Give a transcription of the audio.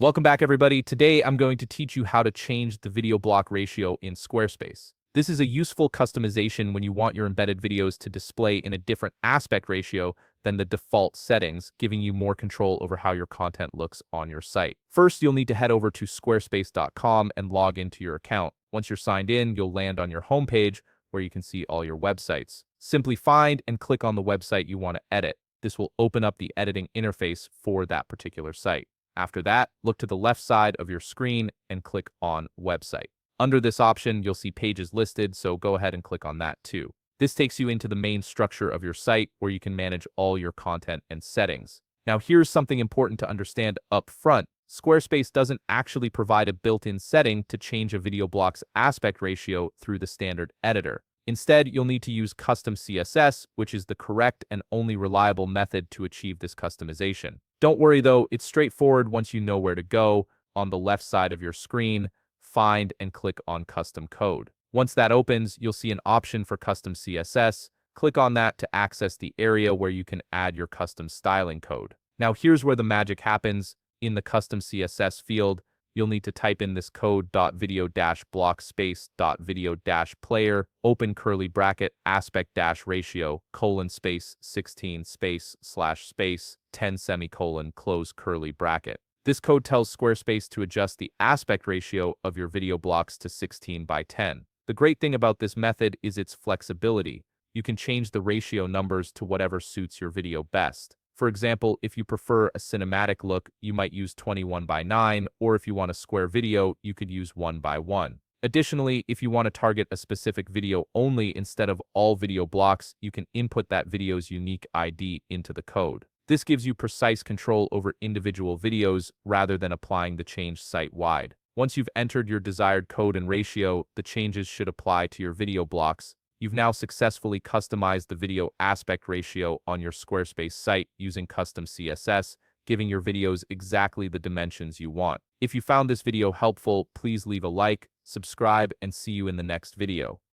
Welcome back, everybody. Today, I'm going to teach you how to change the video block ratio in Squarespace. This is a useful customization when you want your embedded videos to display in a different aspect ratio than the default settings, giving you more control over how your content looks on your site. First, you'll need to head over to squarespace.com and log into your account. Once you're signed in, you'll land on your homepage where you can see all your websites. Simply find and click on the website you want to edit. This will open up the editing interface for that particular site. After that, look to the left side of your screen and click on Website. Under this option, you'll see pages listed, so go ahead and click on that too. This takes you into the main structure of your site where you can manage all your content and settings. Now, here's something important to understand up front. Squarespace doesn't actually provide a built-in setting to change a video block's aspect ratio through the standard editor. Instead, you'll need to use custom CSS, which is the correct and only reliable method to achieve this customization. Don't worry though, it's straightforward once you know where to go. On the left side of your screen, find and click on Custom Code. Once that opens, you'll see an option for custom CSS. Click on that to access the area where you can add your custom styling code. Now here's where the magic happens. In the custom CSS field, you'll need to type in this code .video-block space.video-player, open curly bracket, aspect-ratio, :space, 16 space, /space, 10 semicolon, close curly bracket. This code tells Squarespace to adjust the aspect ratio of your video blocks to 16:10. The great thing about this method is its flexibility. You can change the ratio numbers to whatever suits your video best. For example, if you prefer a cinematic look, you might use 21:9, or if you want a square video, you could use 1:1. Additionally, if you want to target a specific video only instead of all video blocks, you can input that video's unique ID into the code. This gives you precise control over individual videos rather than applying the change site-wide. Once you've entered your desired code and ratio, the changes should apply to your video blocks. You've now successfully customized the video aspect ratio on your Squarespace site using custom CSS, giving your videos exactly the dimensions you want. If you found this video helpful, please leave a like, subscribe, and see you in the next video.